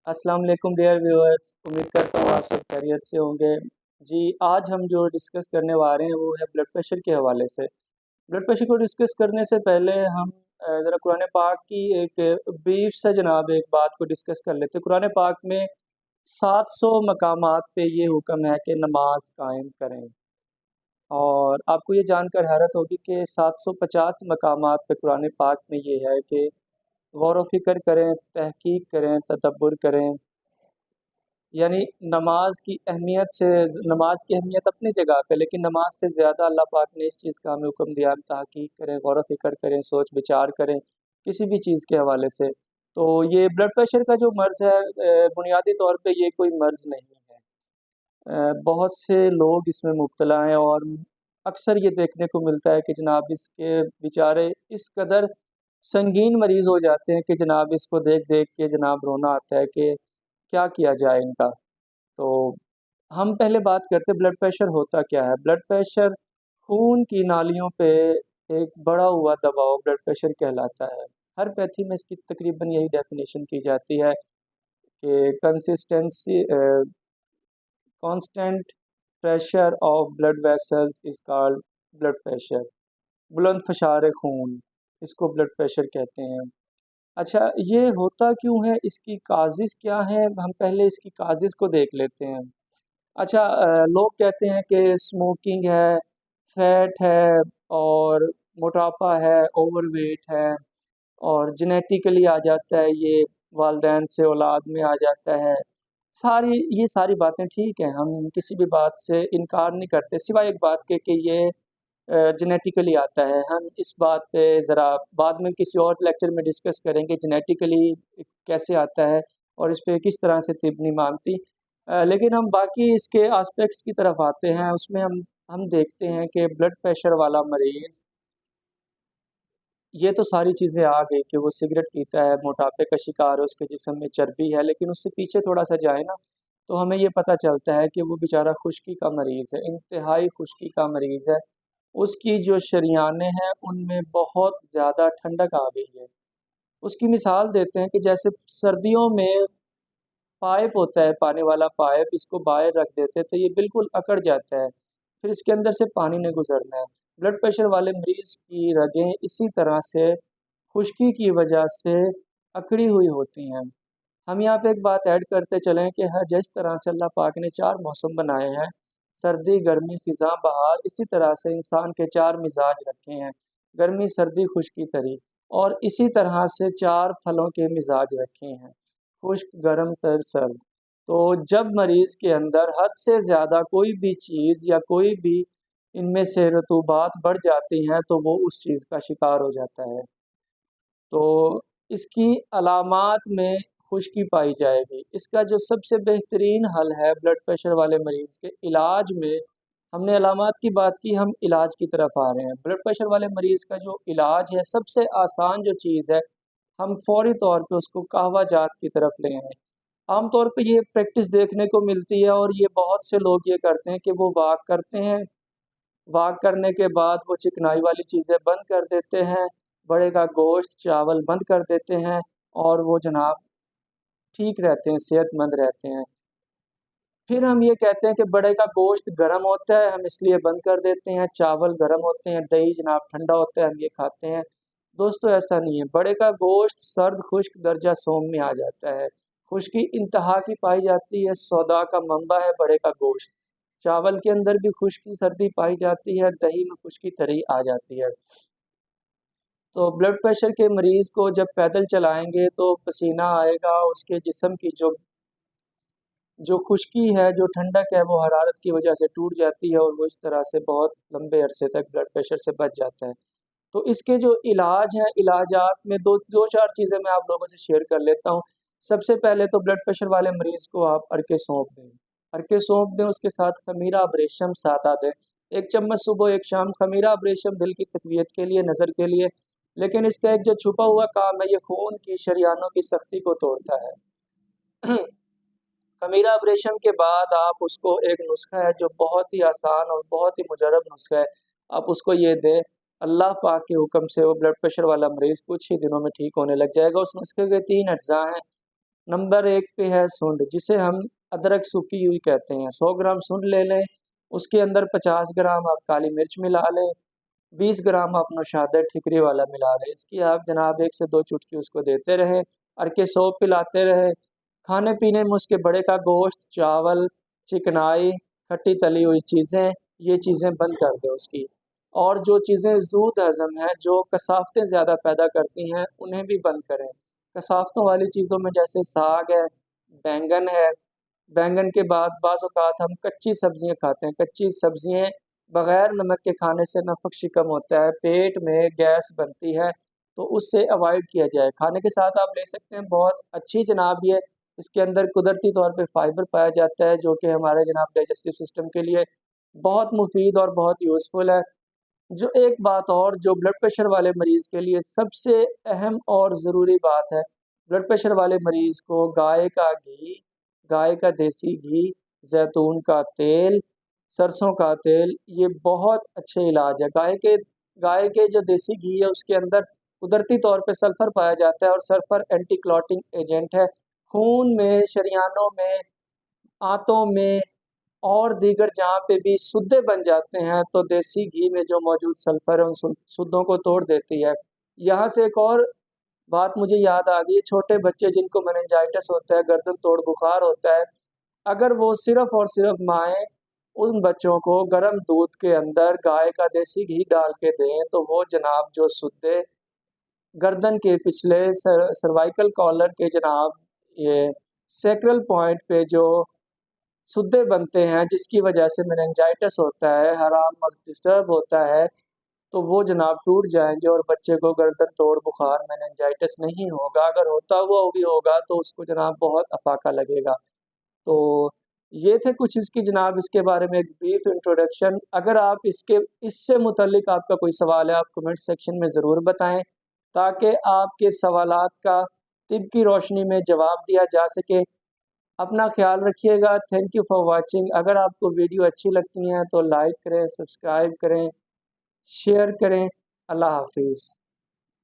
अस्सलाम वालेकुम dear viewers. उम्मीद करता हूँ आप सब खैरियत से होंगे। जी, आज हम जो डिस्कस करने वाले हैं वो है ब्लड प्रेशर के हवाले से। ब्लड प्रेशर को डिस्कस करने से पहले हम ज़रा कुरान पाक की एक ब्रीफ सा जनाब एक बात को डिस्कस कर लेते हैं। कुरान पाक में 700 मकामात पे ये हुक्म है कि नमाज कायम करें, और आपको ये जानकर हैरत होगी कि 750 मकामात पे कुरान पाक में ये है कि गौर व फिक्र करें, तहकीक करें, तदब्बर करें। यानी नमाज की अहमियत अपनी जगह पे, लेकिन नमाज से ज़्यादा अल्लाह पाक ने इस चीज़ का हमें हुक्म दिया, हम तहकीक करें, गौर व फिक्र करें, सोच विचार करें किसी भी चीज़ के हवाले से। तो ये ब्लड प्रेशर का जो मर्ज़ है, बुनियादी तौर पे ये कोई मर्ज़ नहीं है। बहुत से लोग इसमें मुब्तला हैं, और अक्सर ये देखने को मिलता है कि जनाब इसके बेचारे इस कदर संगीन मरीज़ हो जाते हैं कि जनाब इसको देख देख के जनाब रोना आता है कि क्या किया जाए इनका। तो हम पहले बात करते हैं ब्लड प्रेशर होता क्या है। ब्लड प्रेशर खून की नालियों पे एक बढ़ा हुआ दबाव ब्लड प्रेशर कहलाता है। हर पैथी में इसकी तकरीबन यही डेफिनेशन की जाती है कि consistency constant pressure of blood vessels is called blood pressure. बुलंद फशार खून, इसको ब्लड प्रेशर कहते हैं। अच्छा, ये होता क्यों है, इसकी काज़िज़ क्या हैं, हम पहले इसकी काज़िज़ को देख लेते हैं। अच्छा, लोग कहते हैं कि स्मोकिंग है, फैट है, और मोटापा है, ओवरवेट है, और जेनेटिकली आ जाता है, ये वालिदैन से औलाद में आ जाता है। ये सारी बातें ठीक हैं, हम किसी भी बात से इनकार नहीं करते, सिवाय एक बात के कि ये जेनेटिकली आता है। हम इस बात पे ज़रा बाद में किसी और लेक्चर में डिस्कस करेंगे जेनेटिकली कैसे आता है और इस पे किस तरह से तिब नहीं मानती। लेकिन हम बाकी इसके एस्पेक्ट्स की तरफ आते हैं, उसमें हम देखते हैं कि ब्लड प्रेशर वाला मरीज़, ये तो सारी चीज़ें आ गई कि वो सिगरेट पीता है, मोटापे का शिकार है, उसके जिस्म में चर्बी है, लेकिन उससे पीछे थोड़ा-सा जाए ना, तो हमें ये पता चलता है कि वो बेचारा खुश्की का मरीज़ है, इंतहाई खुश्की का मरीज़ है। उसकी जो शरियानें हैं, उनमें बहुत ज़्यादा ठंडक आ गई है। उसकी मिसाल देते हैं कि जैसे सर्दियों में पाइप होता है, पानी वाला पाइप, इसको बाहर रख देते हैं तो ये बिल्कुल अकड़ जाता है, फिर इसके अंदर से पानी नहीं गुज़रना है। ब्लड प्रेशर वाले मरीज़ की रगें इसी तरह से खुश्की की वजह से अकड़ी हुई होती हैं। हम यहाँ पे एक बात ऐड करते चलें कि हर जिस तरह से अल्लाह पाक ने 4 मौसम बनाए हैं, सर्दी, गर्मी, ख़िज़ां, बहार, इसी तरह से इंसान के 4 मिज़ाज रखे हैं, गर्मी, सर्दी, खुश्की, तरी, और इसी तरह से 4 फलों के मिज़ाज रखे हैं, खुश्क, गरम, तर, सर्द। तो जब मरीज़ के अंदर हद से ज़्यादा कोई भी चीज़ या कोई भी इनमें से रतूबात बढ़ जाती हैं, तो वो उस चीज़ का शिकार हो जाता है। तो इसकी अलामात में खुश्की पाई जाएगी। इसका जो सबसे बेहतरीन हल है ब्लड प्रेशर वाले मरीज़ के इलाज में, हमने अलामात की बात की, हम इलाज की तरफ आ रहे हैं। ब्लड प्रेशर वाले मरीज़ का जो इलाज है, सबसे आसान जो चीज़ है, हम फ़ौरी तौर पे उसको कहवा जात की तरफ ले आएँ। आम तौर पे ये प्रैक्टिस देखने को मिलती है, और ये बहुत से लोग ये करते हैं कि वो वॉक करते हैं, वॉक करने के बाद वो चिकनाई वाली चीज़ें बंद कर देते हैं, बड़े का गोश्त, चावल बंद कर देते हैं, और वो जनाब ठीक रहते हैं, सेहतमंद रहते हैं। फिर हम ये कहते हैं कि बड़े का गोश्त गरम होता है, हम इसलिए बंद कर देते हैं, चावल गरम होते हैं, दही जनाब ठंडा होता है, हम ये खाते हैं। दोस्तों, ऐसा नहीं है, बड़े का गोश्त सर्द खुश्क दर्जा सोम में आ जाता है। खुश्की इंतहा की पाई जाती है, सौदा का मंबा है बड़े का गोश्त। चावल के अंदर भी खुश्की सर्दी पाई जाती है, दही में खुश्की तरी आ जाती है। तो ब्लड प्रेशर के मरीज़ को जब पैदल चलाएँगे तो पसीना आएगा, उसके जिस्म की जो जो खुश्की है, जो ठंडक है, वो हरारत की वजह से टूट जाती है, और वो इस तरह से बहुत लंबे अरसे तक ब्लड प्रेशर से बच जाता है। तो इसके जो इलाज हैं, इलाजात में 2-4 चीज़ें मैं आप लोगों से शेयर कर लेता हूँ। सबसे पहले तो ब्लड प्रेशर वाले मरीज़ को आप अरके सौंफ दें। अरके सौंफ दें, उसके साथ ख़मीरा अबरेशम सादा दें। 1 चम्मच सुबह, 1 शाम। ख़मीरा अबरेशम दिल की तक़वियत के लिए, नज़र के लिए, लेकिन इसका एक जो छुपा हुआ काम है, ये खून की शरियानों की सख्ती को तोड़ता है। खमीरा अब्रेशन के बाद आप उसको, एक नुस्ख़ा है जो बहुत ही आसान और बहुत ही मुजर्रब नुस्ख़ा है, आप उसको ये दें, अल्लाह पाक के हुक्म से वो ब्लड प्रेशर वाला मरीज़ कुछ ही दिनों में ठीक होने लग जाएगा। उस नुस्ख़े के 3 अज्ज़ा हैं। नंबर 1 पे है सूंड, जिसे हम अदरक सूखी हुई कहते हैं। 100 ग्राम सूंड ले लें, उसके अंदर 50 ग्राम आप काली मिर्च मिला लें, 20 ग्राम आप नौशादा ठिकरी वाला मिला लें। इसकी आप जनाब 1 से 2 चुटकी उसको देते रहें, के सौंफ पिलाते रहें। खाने पीने में उसके बड़े का गोश्त, चावल, चिकनाई, खट्टी तली हुई चीज़ें, ये चीज़ें बंद कर दें उसकी। और जो चीज़ें ज़ूद हज़म हैं, जो कसावतें ज़्यादा पैदा करती हैं, उन्हें भी बंद करें। कसावतों वाली चीज़ों में जैसे साग है, बैंगन है, बैंगन के बाद बाज़ औक़ात हम कच्ची सब्ज़ियाँ खाते हैं। कच्ची सब्ज़ियाँ बग़ैर नमक के खाने से नफक शिकम होता है, पेट में गैस बनती है, तो उससे अवॉइड किया जाए। खाने के साथ आप ले सकते हैं, बहुत अच्छी जनाब ये, इसके अंदर कुदरती तौर पे फ़ाइबर पाया जाता है, जो कि हमारे जनाब डाइजेस्टिव सिस्टम के लिए बहुत मुफ़ीद और बहुत यूज़फुल है। जो एक बात और जो ब्लड प्रेशर वाले मरीज़ के लिए सबसे अहम और ज़रूरी बात है, ब्लड प्रेशर वाले मरीज़ को गाय का घी, गाय का देसी घी, ज़ैतून का तेल, सरसों का तेल, ये बहुत अच्छे इलाज है। गाय के जो देसी घी है उसके अंदर कुदरती तौर पे सल्फ़र पाया जाता है, और सल्फ़र एंटी क्लॉटिंग एजेंट है। खून में, शरीयानों में, आंतों में और दीगर जहाँ पे भी सुद्दे बन जाते हैं, तो देसी घी में जो मौजूद सल्फ़र है उन सुद्दों को तोड़ देती है। यहाँ से एक और बात मुझे याद आ गई, छोटे बच्चे जिनको मेनिंजाइटिस होता है, गर्दन तोड़ बुखार होता है, अगर वो सिर्फ़ और सिर्फ़ माएँ उन बच्चों को गर्म दूध के अंदर गाय का देसी घी डाल के दें, तो वो जनाब जो सुद्दे गर्दन के पिछले सर्वाइकल कॉलर के जनाब ये सैक्रल पॉइंट पे जो सुद्दे बनते हैं, जिसकी वजह से मेनिंजाइटिस होता है, हराम मग़ज़ डिस्टर्ब होता है, तो वो जनाब टूट जाएँगे और बच्चे को गर्दन तोड़ बुखार, मेनिंजाइटिस नहीं होगा। अगर होता हुआ भी होगा तो उसको जनाब बहुत अफ़ाका लगेगा। तो ये थे कुछ इसकी जनाब इसके बारे में एक ब्रीफ़ इंट्रोडक्शन। अगर आप इससे मुतल्लिक आपका कोई सवाल है, आप कमेंट सेक्शन में ज़रूर बताएँ, ताकि आपके सवालात का तिब की रोशनी में जवाब दिया जा सके। अपना ख़्याल रखिएगा। Thank you for watching. अगर आपको वीडियो अच्छी लगती हैं तो लाइक करें, सब्सक्राइब करें, शेयर करें। अल्लाह हाफ़िज़।